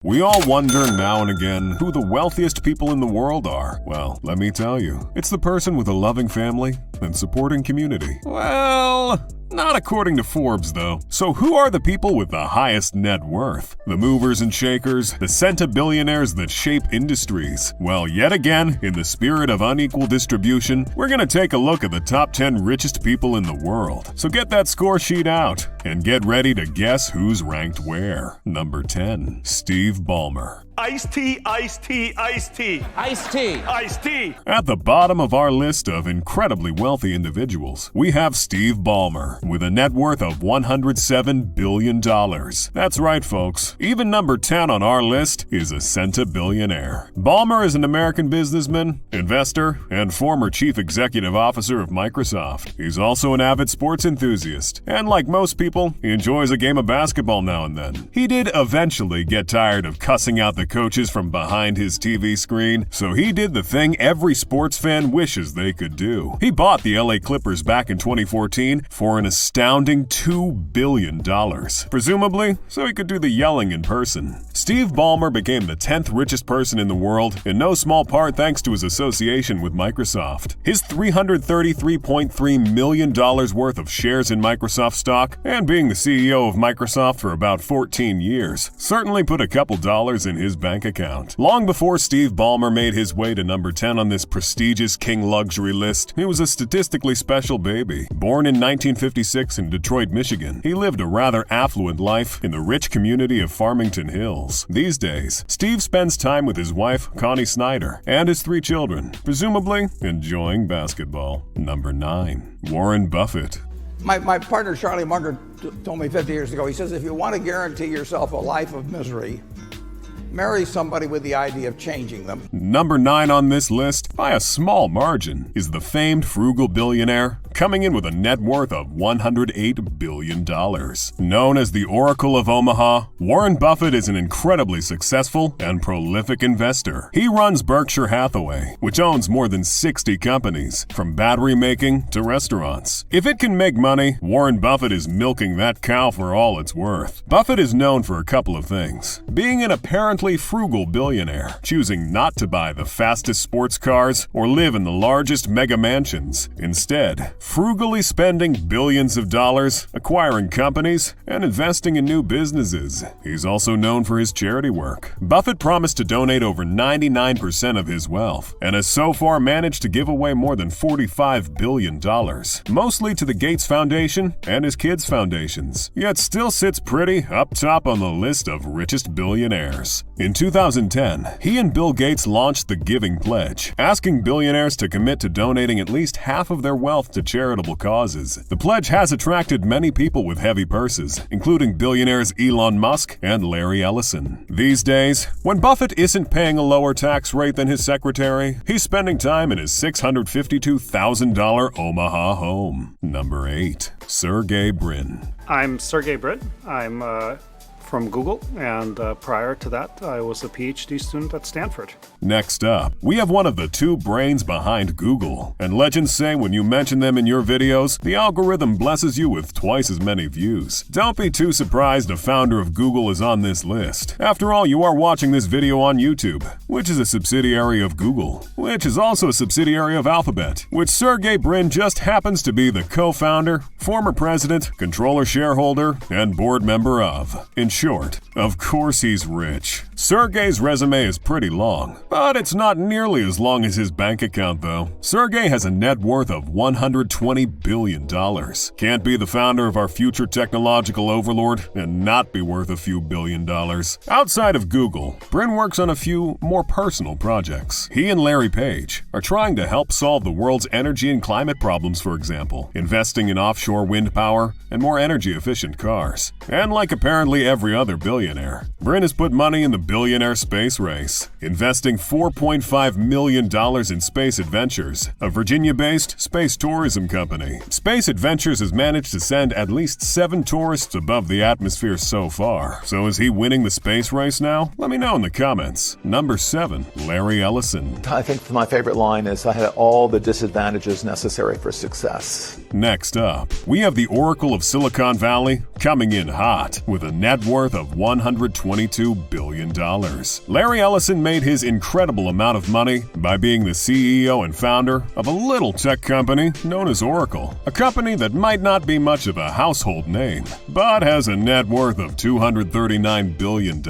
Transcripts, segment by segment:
We all wonder now and again who the wealthiest people in the world are. Well, let me tell you, it's the person with a loving family and supporting community. Well, not according to Forbes, though. So who are the people with the highest net worth? The movers and shakers, the centibillionaires that shape industries. Well, yet again, in the spirit of unequal distribution, we're going to take a look at the top 10 richest people in the world. So get that score sheet out and get ready to guess who's ranked where. Number 10, Steve Ballmer. Iced tea, iced tea, iced tea. Iced tea. Iced tea. At the bottom of our list of incredibly wealthy individuals, we have Steve Ballmer with a net worth of $107 billion. That's right, folks. Even number 10 on our list is a centibillionaire. Ballmer is an American businessman, investor, and former chief executive officer of Microsoft. He's also an avid sports enthusiast, and like most people, he enjoys a game of basketball now and then. He did eventually get tired of cussing out the coaches from behind his TV screen, so he did the thing every sports fan wishes they could do. He bought the LA Clippers back in 2014 for an astounding $2 billion, presumably so he could do the yelling in person. Steve Ballmer became the 10th richest person in the world, in no small part thanks to his association with Microsoft. His $333.3 million worth of shares in Microsoft stock, and being the CEO of Microsoft for about 14 years, certainly put a couple dollars in his bank account. Long before Steve Ballmer made his way to number 10 on this prestigious king luxury list, he was a statistically special baby. Born in 1956 in Detroit, Michigan, he lived a rather affluent life in the rich community of Farmington Hills. These days, Steve spends time with his wife, Connie Snyder, and his 3 children, presumably enjoying basketball. Number 9, Warren Buffett. My partner, Charlie Munger, told me 50 years ago, he says, if you want to guarantee yourself a life of misery, marry somebody with the idea of changing them. Number 9 on this list, by a small margin, is the famed frugal billionaire, coming in with a net worth of $108 billion. Known as the Oracle of Omaha, Warren Buffett is an incredibly successful and prolific investor. He runs Berkshire Hathaway, which owns more than 60 companies, from battery making to restaurants. If it can make money, Warren Buffett is milking that cow for all it's worth. Buffett is known for a couple of things: being an apparently frugal billionaire, choosing not to buy the fastest sports cars or live in the largest mega mansions. Instead, frugally spending billions of dollars, acquiring companies, and investing in new businesses. He's also known for his charity work. Buffett promised to donate over 99% of his wealth, and has so far managed to give away more than $45 billion, mostly to the Gates Foundation and his kids' foundations, yet still sits pretty up top on the list of richest billionaires. In 2010, he and Bill Gates launched the Giving Pledge, asking billionaires to commit to donating at least half of their wealth to charitable causes. The pledge has attracted many people with heavy purses, including billionaires Elon Musk and Larry Ellison. These days, when Buffett isn't paying a lower tax rate than his secretary, he's spending time in his $652,000 Omaha home. Number 8, Sergey Brin. I'm Sergey Brin. I'm from Google, and prior to that, I was a PhD student at Stanford. Next up, we have one of the 2 brains behind Google, and legends say when you mention them in your videos, the algorithm blesses you with twice as many views. Don't be too surprised a founder of Google is on this list. After all, you are watching this video on YouTube, which is a subsidiary of Google, which is also a subsidiary of Alphabet, which Sergey Brin just happens to be the co-founder, former president, controller shareholder, and board member of. In short, of course he's rich. Sergey's resume is pretty long, but it's not nearly as long as his bank account though. Sergey has a net worth of $120 billion. Can't be the founder of our future technological overlord and not be worth a few $1 billion. Outside of Google, Brin works on a few more personal projects. He and Larry Page are trying to help solve the world's energy and climate problems, for example, investing in offshore wind power and more energy-efficient cars. And like apparently every other billionaire, Brin has put money in the billionaire space race, investing $4.5 million in Space Adventures, a Virginia-based space tourism company. Space Adventures has managed to send at least 7 tourists above the atmosphere so far. So is he winning the space race now? Let me know in the comments. Number 7, Larry Ellison. I think my favorite line is, I had all the disadvantages necessary for success. Next up, we have the Oracle of Silicon Valley coming in hot with a net worth of $122 billion. Larry Ellison made his incredible amount of money by being the CEO and founder of a little tech company known as Oracle, a company that might not be much of a household name, but has a net worth of $239 billion.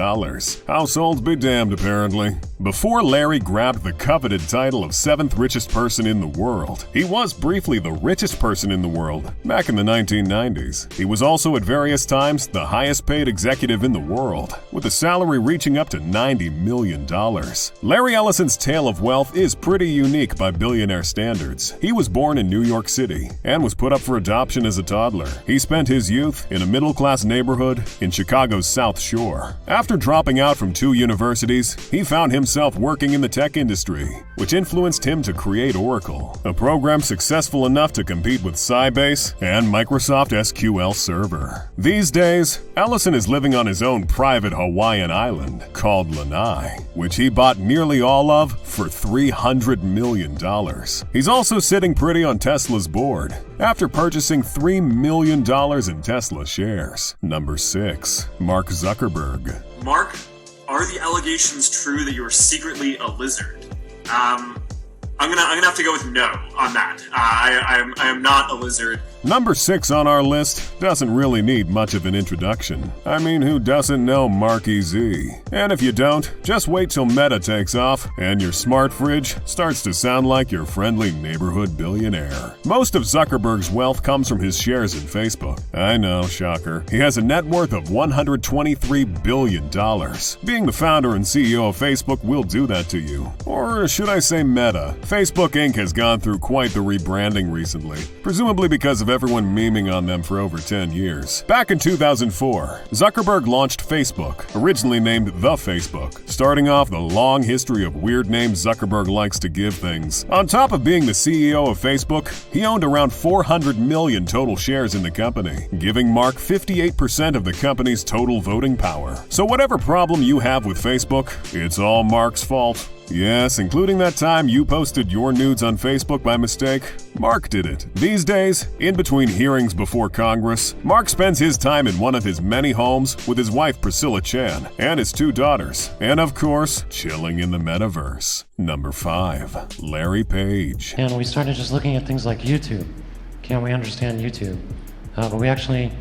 Households be damned, apparently. Before Larry grabbed the coveted title of 7th richest person in the world, he was briefly the richest person in the world back in the 1990s. He was also at various times the highest paid executive in the world, with a salary reaching up to $90 million. Larry Ellison's tale of wealth is pretty unique by billionaire standards. He was born in New York City and was put up for adoption as a toddler. He spent his youth in a middle-class neighborhood in Chicago's South Shore. After dropping out from 2 universities, he found himself working in the tech industry, which influenced him to create Oracle, a program successful enough to compete with Sybase and Microsoft SQL Server. These days, Ellison is living on his own private Hawaiian island called Lanai, which he bought nearly all of for $300 million. He's also sitting pretty on Tesla's board after purchasing $3 million in Tesla shares. Number 6, Mark Zuckerberg. Mark, are the allegations true that you are secretly a lizard? I'm gonna have to go with no on that. I am not a lizard. Number 6 on our list doesn't really need much of an introduction. I mean, who doesn't know Marky Z? And if you don't, just wait till Meta takes off and your smart fridge starts to sound like your friendly neighborhood billionaire. Most of Zuckerberg's wealth comes from his shares in Facebook. I know, shocker. He has a net worth of $123 billion. Being the founder and CEO of Facebook will do that to you. Or should I say Meta? Facebook Inc. has gone through quite the rebranding recently, presumably because of everyone memeing on them for over 10 years. Back in 2004, Zuckerberg launched Facebook, originally named The Facebook, starting off the long history of weird names Zuckerberg likes to give things. On top of being the CEO of Facebook, he owned around 400 million total shares in the company, giving Mark 58% of the company's total voting power. So whatever problem you have with Facebook, it's all Mark's fault. Yes, including that time you posted your nudes on Facebook by mistake. Mark did it. These days, in between hearings before Congress, Mark spends his time in one of his many homes with his wife Priscilla Chan and his 2 daughters, and of course, chilling in the metaverse. Number 5, Larry Page. And we started just looking at things like YouTube. Can we understand YouTube? But we actually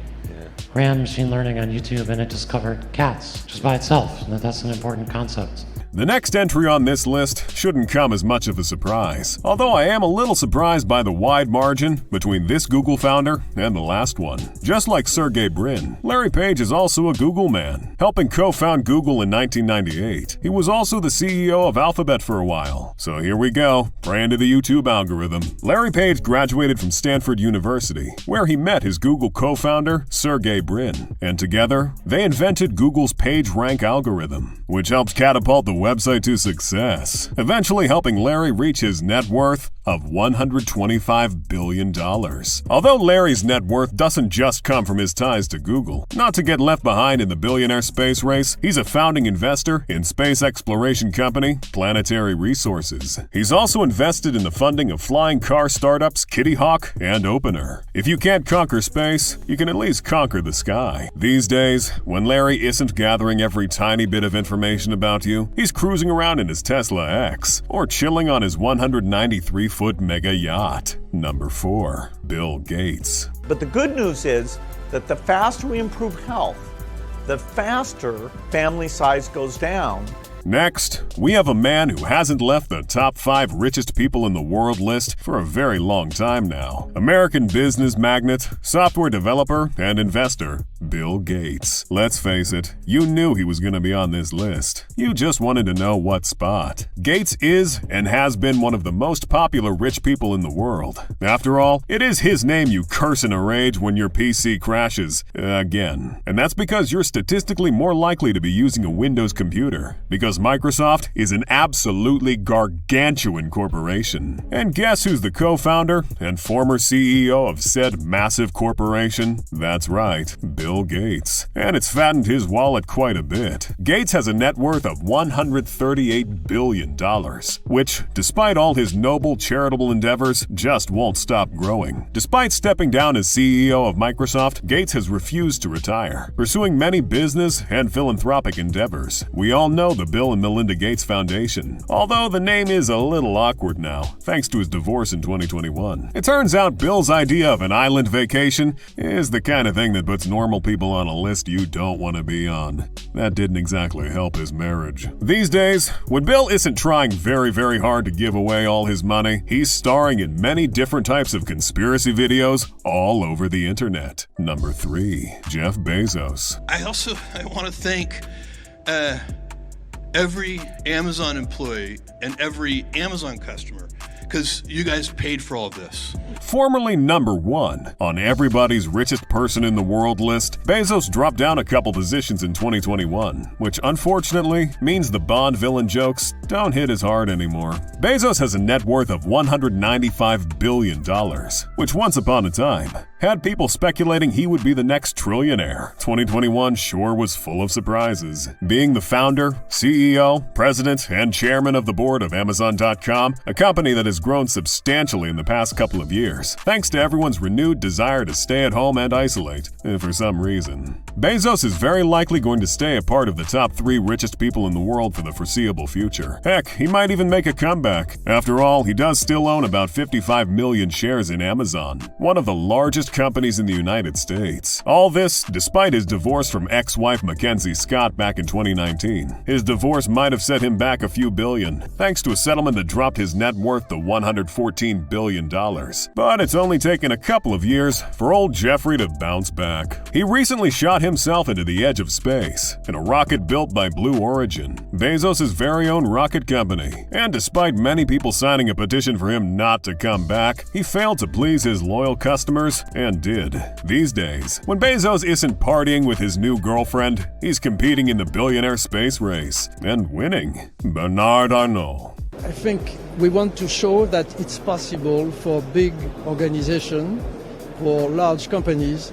ran machine learning on YouTube and it discovered cats just by itself. And that's an important concept. The next entry on this list shouldn't come as much of a surprise, although I am a little surprised by the wide margin between this Google founder and the last one. Just like Sergey Brin, Larry Page is also a Google man, helping co-found Google in 1998. He was also the CEO of Alphabet for a while. So here we go, praying to the YouTube algorithm. Larry Page graduated from Stanford University, where he met his Google co-founder, Sergey Brin, and together, they invented Google's PageRank algorithm, which helped catapult the website to success, eventually helping Larry reach his net worth of $125 billion. Although Larry's net worth doesn't just come from his ties to Google, not to get left behind in the billionaire space race, he's a founding investor in space exploration company Planetary Resources. He's also invested in the funding of flying car startups Kitty Hawk and Opener. If you can't conquer space, you can at least conquer the sky. These days, when Larry isn't gathering every tiny bit of information about you, he's cruising around in his Tesla X or chilling on his 193-foot mega yacht. Number 4, Bill Gates. But the good news is that the faster we improve health, the faster family size goes down. Next, we have a man who hasn't left the top 5 richest people in the world list for a very long time now. American business magnate, software developer, and investor, Bill Gates. Let's face it, you knew he was going to be on this list. You just wanted to know what spot. Gates is and has been one of the most popular rich people in the world. After all, it is his name you curse in a rage when your PC crashes again. And that's because you're statistically more likely to be using a Windows computer, because because Microsoft is an absolutely gargantuan corporation. And guess who's the co-founder and former CEO of said massive corporation? That's right, Bill Gates. And it's fattened his wallet quite a bit. Gates has a net worth of $138 billion, which, despite all his noble charitable endeavors, just won't stop growing. Despite stepping down as CEO of Microsoft, Gates has refused to retire, pursuing many business and philanthropic endeavors. We all know the Bill and Melinda Gates Foundation, although the name is a little awkward now, thanks to his divorce in 2021. It turns out Bill's idea of an island vacation is the kind of thing that puts normal people on a list you don't want to be on. That didn't exactly help his marriage. These days, when Bill isn't trying very, very hard to give away all his money, he's starring in many different types of conspiracy videos all over the internet. Number 3. Jeff Bezos. I want to thank every Amazon employee and every Amazon customer, because you guys paid for all of this. Formerly number 1 on everybody's richest person in the world list, Bezos dropped down a couple positions in 2021, which unfortunately means the Bond villain jokes don't hit as hard anymore. Bezos has a net worth of $195 billion, which once upon a time had people speculating he would be the next trillionaire. 2021 sure was full of surprises. Being the founder, CEO, president, and chairman of the board of Amazon.com, a company that has grown substantially in the past couple of years, thanks to everyone's renewed desire to stay at home and isolate, for some reason. Bezos is very likely going to stay a part of the top 3 richest people in the world for the foreseeable future. Heck, he might even make a comeback. After all, he does still own about 55 million shares in Amazon, one of the largest companies in the United States. All this despite his divorce from ex-wife Mackenzie Scott back in 2019. His divorce might have set him back a few billion, thanks to a settlement that dropped his net worth to $114 billion. But it's only taken a couple of years for old Jeffrey to bounce back. He recently shot himself into the edge of space in a rocket built by Blue Origin, Bezos' very own rocket company. And despite many people signing a petition for him not to come back, he failed to please his loyal customers and did. These days, when Bezos isn't partying with his new girlfriend, he's competing in the billionaire space race and winning. Bernard Arnault. I think we want to show that it's possible for big organizations, for large companies,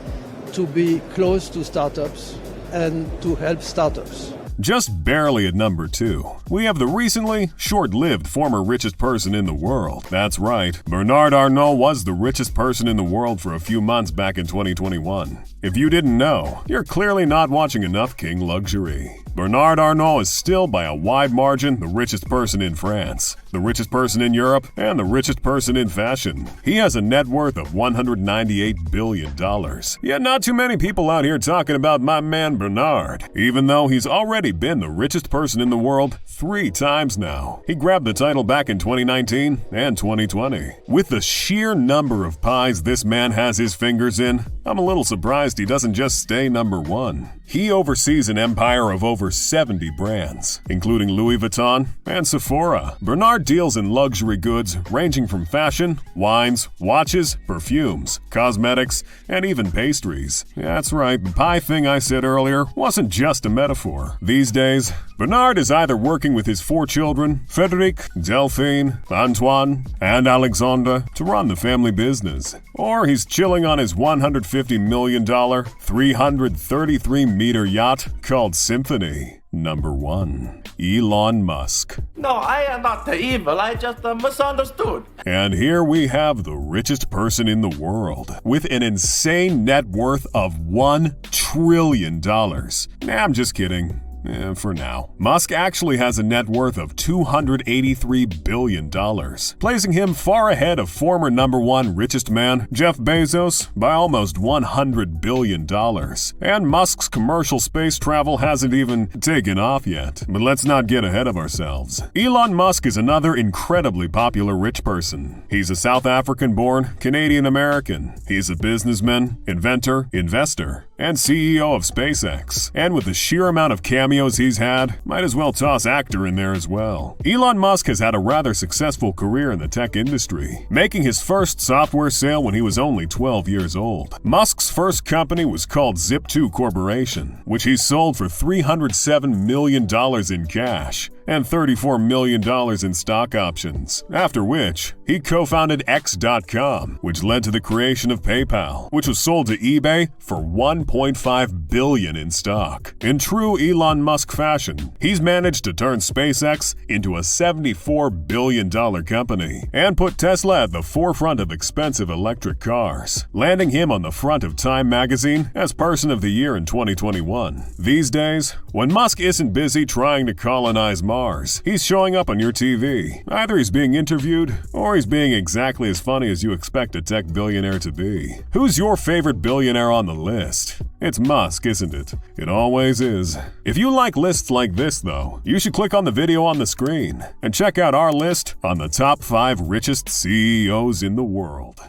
to be close to startups and to help startups. Just barely at number 2, we have the recently short-lived former richest person in the world. That's right, Bernard Arnault was the richest person in the world for a few months back in 2021. If you didn't know, you're clearly not watching enough King Luxury. Bernard Arnault is still by a wide margin the richest person in France, the richest person in Europe, and the richest person in fashion. He has a net worth of $198 billion. Yet not too many people out here talking about my man Bernard, even though he's already been the richest person in the world 3 times now. He grabbed the title back in 2019 and 2020. With the sheer number of pies this man has his fingers in, I'm a little surprised he doesn't just stay number 1. He oversees an empire of over 70 brands, including Louis Vuitton and Sephora. Bernard deals in luxury goods ranging from fashion, wines, watches, perfumes, cosmetics, and even pastries. That's right, the pie thing I said earlier wasn't just a metaphor. These days, Bernard is either working with his 4 children, Frederic, Delphine, Antoine, and Alexandre, to run the family business, or he's chilling on his $150 million, 333-meter yacht called Symphony. Number 1. Elon Musk. No, I am not evil, I just misunderstood. And here we have the richest person in the world, with an insane net worth of $1 trillion. Nah, I'm just kidding. For now. Musk actually has a net worth of $283 billion, placing him far ahead of former number 1 richest man, Jeff Bezos, by almost $100 billion. And Musk's commercial space travel hasn't even taken off yet. But let's not get ahead of ourselves. Elon Musk is another incredibly popular rich person. He's a South African-born Canadian-American. He's a businessman, inventor, investor, and CEO of SpaceX. And with the sheer amount of cameos he's had, might as well toss actor in there as well. Elon Musk has had a rather successful career in the tech industry, making his first software sale when he was only 12 years old. Musk's first company was called Zip2 Corporation, which he sold for $307 million in cash and $34 million in stock options, after which he co-founded X.com, which led to the creation of PayPal, which was sold to eBay for $1.5 billion in stock. In true Elon Musk fashion, he's managed to turn SpaceX into a $74 billion company and put Tesla at the forefront of expensive electric cars, landing him on the front of Time magazine as Person of the Year in 2021. These days, when Musk isn't busy trying to colonize Mars, he's showing up on your TV. Either he's being interviewed, or he's being exactly as funny as you expect a tech billionaire to be. Who's your favorite billionaire on the list? It's Musk, isn't it? It always is. If you like lists like this, though, you should click on the video on the screen and check out our list on the top 5 richest CEOs in the world.